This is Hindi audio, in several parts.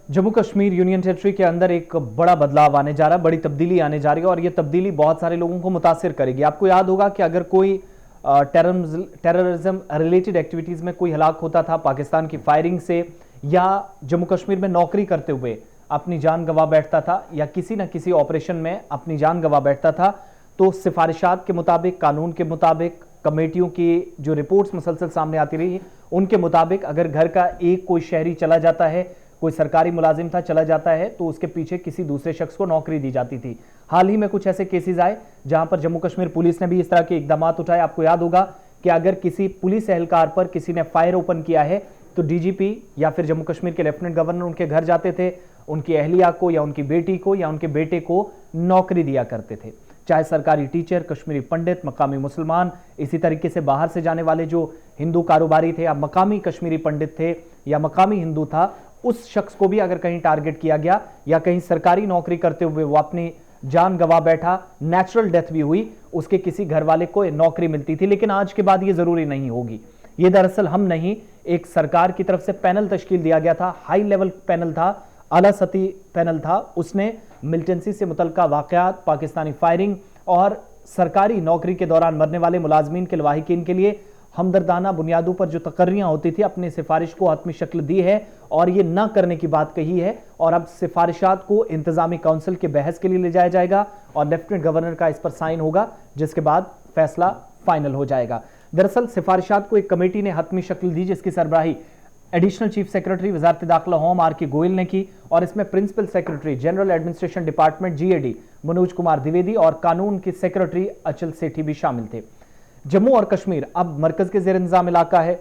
जम्मू कश्मीर यूनियन टेरिटरी के अंदर एक बड़ा बदलाव आने जा रहा है, बड़ी तब्दीली आने जा रही है और ये तब्दीली बहुत सारे लोगों को मुतासिर करेगी। आपको याद होगा कि अगर कोई टेररिज्म रिलेटेड एक्टिविटीज में कोई हलाक होता था पाकिस्तान की फायरिंग से, या जम्मू कश्मीर में नौकरी करते हुए अपनी जान गंवा बैठता था, या किसी न किसी ऑपरेशन में अपनी जान गंवा बैठता था, तो सिफारिशात के मुताबिक, कानून के मुताबिक, कमेटियों की जो रिपोर्ट्स मुसलसल सामने आती रही उनके मुताबिक अगर घर का एक कोई शहरी चला जाता है, कोई सरकारी मुलाजिम था चला जाता है, तो उसके पीछे किसी दूसरे शख्स को नौकरी दी जाती थी। हाल ही में कुछ ऐसे केसेस आए जहां पर जम्मू कश्मीर पुलिस ने भी इस तरह के इकदाम उठाए। आपको याद होगा कि अगर किसी पुलिस एहलकार पर किसी ने फायर ओपन किया है तो डीजीपी या फिर जम्मू कश्मीर के लेफ्टिनेंट गवर्नर उनके घर जाते थे, उनकी अहलिया को या उनकी बेटी को या उनके बेटे को नौकरी दिया करते थे। चाहे सरकारी टीचर, कश्मीरी पंडित, मकामी मुसलमान, इसी तरीके से बाहर से जाने वाले जो हिंदू कारोबारी थे या मकामी कश्मीरी पंडित थे या मकामी हिंदू था, उस शख्स को भी अगर कहीं टारगेट किया गया या कहीं सरकारी नौकरी करते हुए वो अपनी जान गंवा बैठा, नेचुरल डेथ भी हुई, उसके किसी घर वाले को नौकरी मिलती थी। लेकिन आज के बाद ये जरूरी नहीं होगी। ये दरअसल हम नहीं, एक सरकार की तरफ से पैनल तश्कील दिया गया था, हाई लेवल पैनल था, आला सती पैनल था। उसने मिलिटेंसी से मुतल्लिका वाकयात, पाकिस्तानी फायरिंग और सरकारी नौकरी के दौरान मरने वाले मुलाजमीन के लवाहिकीन के लिए हमदर्दाना बुनियादों पर जो तकर्रियां होती थी, अपनी सिफारिश को हतमी शक्ल दी है और ये न करने की बात कही है। और अब सिफारिशात को इंतजामी काउंसिल के बहस के लिए ले जाया जाएगा और लेफ्टिनेंट गवर्नर का इस पर साइन होगा, जिसके बाद फैसला फाइनल हो जाएगा। दरअसल सिफारिशात को एक कमेटी ने हतमी शक्ल दी, जिसकी सरबराही एडिशनल चीफ सेक्रेटरी वजारत दाखिला होम आर के गोयल ने की और इसमें principal secretary general administration department GAD Manoj Kumar Dwivedi और कानून के सेक्रेटरी अचल सेठी भी शामिल थे। जम्मू और कश्मीर अब मरकज के जेर इंतजाम इलाका है।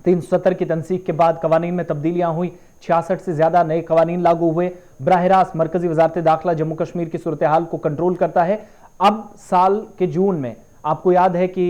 370 की तनसीख के बाद कवानीन में तब्दीलियां हुई, 66 से ज्यादा नए कवानीन लागू हुए। बराह रास्त मरकजी वजारत दाखिला जम्मू कश्मीर की सूरत हाल को कंट्रोल करता है। अब साल के जून में आपको याद है कि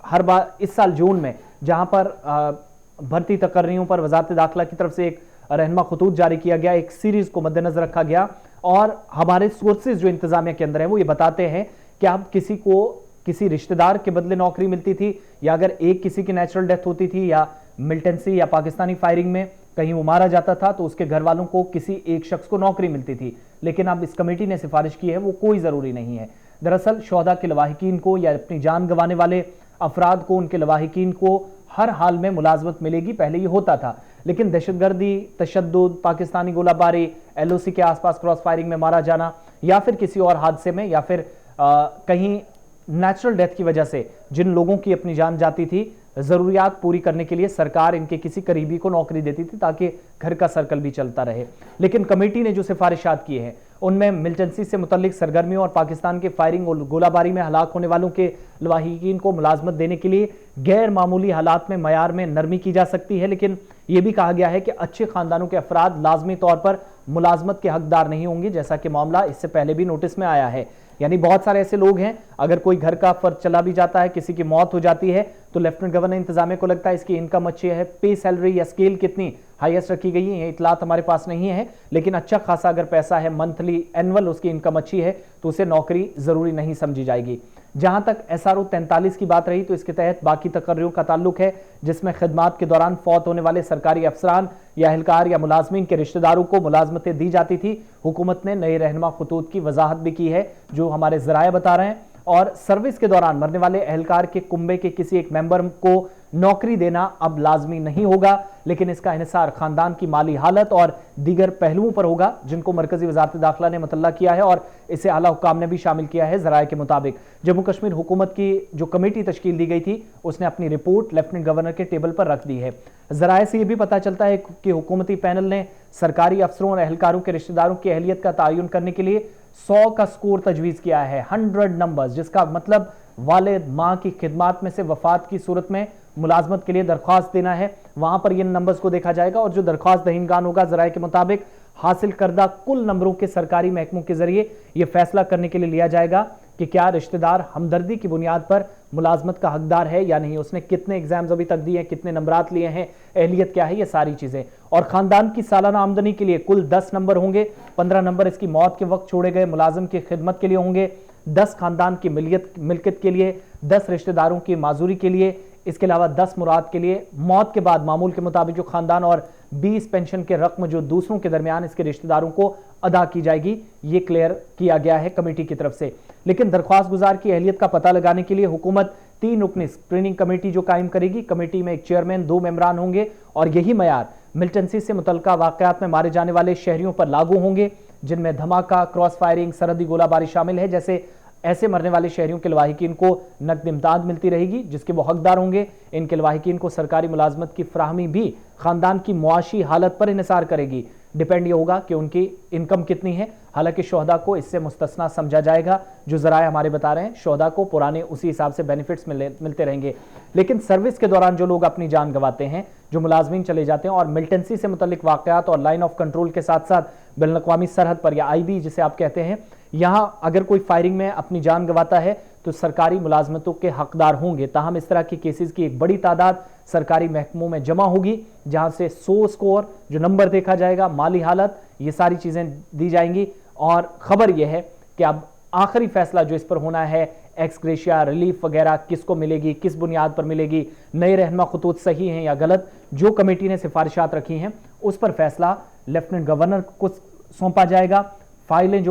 हर बार इस साल जून में जहां पर भर्ती तकर्रियों पर वजारत दाखिला की तरफ से एक रहनमा खतूत जारी किया गया, एक सीरीज को मद्देनजर रखा गया और हमारे सोर्सेज जो इंतजामिया के अंदर है वो ये बताते हैं कि अब किसी को किसी रिश्तेदार के बदले नौकरी मिलती थी, या अगर एक किसी की नेचुरल डेथ होती थी या मिलिटेंसी या पाकिस्तानी फायरिंग में कहीं वो मारा जाता था तो उसके घर वालों को किसी एक शख्स को नौकरी मिलती थी। लेकिन अब इस कमेटी ने सिफारिश की है वो कोई जरूरी नहीं है। दरअसल शोहदा के लवाहिकीन को या अपनी जान गंवाने वाले अफराद को, उनके लवाहिकीन को हर हाल में मुलाजमत मिलेगी। पहले ये होता था, लेकिन दहशतगर्दी, तशद्दुद, पाकिस्तानी गोलाबारी, एलओसी के आसपास क्रॉस फायरिंग में मारा जाना या फिर किसी और हादसे में या फिर कहीं नेचुरल डेथ की वजह से जिन लोगों की अपनी जान जाती थी, जरूरियात पूरी करने के लिए सरकार इनके किसी करीबी को नौकरी देती थी ताकि घर का सर्कल भी चलता रहे। लेकिन कमेटी ने जो सिफारिशात की हैं उनमें मिलिटेंसी से मुतल्लिक सरगर्मियों और पाकिस्तान के फायरिंग और गोलाबारी में हलाक होने वालों के लवाहिकीन को मुलाजमत देने के लिए गैर मामूली हालात में मयार में नरमी की जा सकती है। लेकिन यह भी कहा गया है कि अच्छे खानदानों के अफराद लाजमी तौर पर मुलाजमत के हकदार नहीं होंगे, जैसा कि मामला इससे पहले भी नोटिस में आया है। यानी बहुत सारे ऐसे लोग हैं, अगर कोई घर का फर्ज चला भी जाता है, किसी की मौत हो जाती है, तो लेफ्टिनेंट गवर्नर इंतजामिया को लगता है इसकी इनकम अच्छी है, पे सैलरी या स्केल कितनी हाईएस्ट रखी गई है, ये इतलात हमारे पास नहीं है, लेकिन अच्छा खासा अगर पैसा है, मंथली एनुअल उसकी इनकम अच्छी है, तो उसे नौकरी जरूरी नहीं समझी जाएगी। जहां तक SRO 43 की बात रही तो इसके तहत बाकी तकर्रियों का ताल्लुक है, जिसमें खिदमात के दौरान फौत होने वाले सरकारी अफसरान या एहलकार या मुलाजमीन के रिश्तेदारों को मुलाजमतें दी जाती थी। हुकूमत ने नए रहनुमा खतूत की वजाहत भी की है, जो हमारे जराए बता रहे हैं। और सर्विस के दौरान मरने वाले एहलकार के कुंबे के किसी एक मेंबर को नौकरी देना अब लाजमी नहीं होगा, लेकिन इसका इन्हिसार खानदान की माली हालत और दीगर पहलुओं पर होगा, जिनको मरकजी वजारत दाखिला ने मुतल्ला किया है और इसे आला हुकाम ने भी शामिल किया है। जराए के मुताबिक जम्मू कश्मीर हुकूमत की जो कमेटी तश्कील दी गई थी उसने अपनी रिपोर्ट लेफ्टिनेंट गवर्नर के टेबल पर रख दी है। जराए से यह भी पता चलता है कि हुकूमती पैनल ने सरकारी अफसरों और एहलकारों के रिश्तेदारों की अहलियत का तयन करने के लिए 100 का स्कोर तजवीज किया है, 100 नंबर्स, जिसका मतलब वालिद माँ की खिदमत में से वफात की सूरत में मुलाजमत के लिए दरख्वास्त देना है। वहां पर इन नंबर्स को देखा जाएगा और जो दरख्वास्त दहीनगान होगा जराए के मुताबिक हासिल करदा कुल नंबरों के सरकारी महकमों के जरिए यह फैसला करने के लिए लिया जाएगा कि क्या रिश्तेदार हमदर्दी की बुनियाद पर मुलाजमत का हकदार है या नहीं, उसने कितने एग्जाम्स अभी तक दिए हैं, कितने नंबरात लिए हैं, अहलियत क्या है, ये सारी चीजें। और खानदान की सालाना आमदनी के लिए कुल 10 नंबर होंगे। 15 नंबर इसकी मौत के वक्त छोड़े गए मुलाजिम की खिदमत के लिए होंगे, 10 खानदान की मिल्कियत के लिए, 10 रिश्तेदारों की माजूरी के लिए, इसके अलावा 10 मुराद के लिए। मौत के बाद मामूल के मुताबिक जो खानदान और 20 पेंशन के रकम जो दूसरों के दरमियान इसके रिश्तेदारों को अदा की जाएगी, ये क्लियर किया गया है कमेटी की तरफ से। लेकिन दरख्वास्त गुजार की अहलियत का पता लगाने के लिए हुकूमत 3 रुकनी स्क्रीनिंग कमेटी जो कायम करेगी। कमेटी में एक चेयरमैन, 2 मेंबरान होंगे और यही मयार मिलिटेंसी से मुतल्लिका वाकयात में मारे जाने वाले शहरियों पर लागू होंगे, जिनमें धमाका, क्रॉस फायरिंग, सरहदी गोलाबारी शामिल है। जैसे ऐसे मरने वाले शहरियों के लवाहिकीन को नकद इमदाद मिलती रहेगी जिसके वो हकदार होंगे। इनके लवाहिकीन को सरकारी मुलाजमत की फ्राहमी भी खानदान की मुआशी हालत पर इन्हिसार करेगी। डिपेंड ये होगा कि उनकी इनकम कितनी है। हालांकि शोहदा को इससे मुस्तस्ना समझा जाएगा। जो जराए हमारे बता रहे हैं, शोहदा को पुराने उसी हिसाब से बेनिफिट्स मिलते रहेंगे। लेकिन सर्विस के दौरान जो लोग अपनी जान गंवाते हैं, जो मुलाजमीन चले जाते हैं और मिलिटेंसी से मुतल्लिक वाकयात और लाइन ऑफ कंट्रोल के साथ साथ बैनुल-अक़वामी सरहद पर या आईबी जिसे आप कहते हैं, यहां अगर कोई फायरिंग में अपनी जान गंवाता है तो सरकारी मुलाजमतों के हकदार होंगे। ताहम इस तरह की केसेस की एक बड़ी तादाद सरकारी महकमों में जमा होगी, जहां से 100 स्कोर जो नंबर देखा जाएगा, माली हालत, ये सारी चीजें दी जाएंगी। और खबर यह है कि अब आखिरी फैसला जो इस पर होना है, एक्स ग्रेशिया, रिलीफ वगैरह किसको मिलेगी, किस बुनियाद पर मिलेगी, नए रहनुमा खतूत सही हैं या गलत, जो कमेटी ने सिफारिशात रखी हैं उस पर फैसला लेफ्टिनेंट गवर्नर को सौंपा जाएगा। फाइलें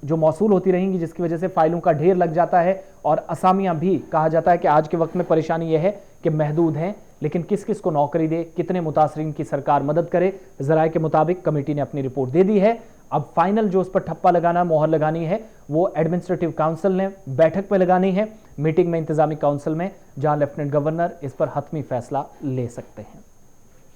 जो मौसूल होती रहेंगी, जिसकी वजह से फाइलों का ढेर लग जाता है और असामियां भी, कहा जाता है कि आज के वक्त में परेशानी यह है कि महदूद हैं, लेकिन किस किस को नौकरी दे, कितने मुतासरीन की सरकार मदद करे। जराए के मुताबिक कमेटी ने अपनी रिपोर्ट दे दी है। अब फाइनल जो उस पर ठप्पा लगाना, मोहर लगानी है, वो एडमिनिस्ट्रेटिव काउंसिल ने बैठक में लगानी है, मीटिंग में इंतजामी काउंसिल में, जहां लेफ्टिनेंट गवर्नर इस पर हतमी फैसला ले सकते हैं।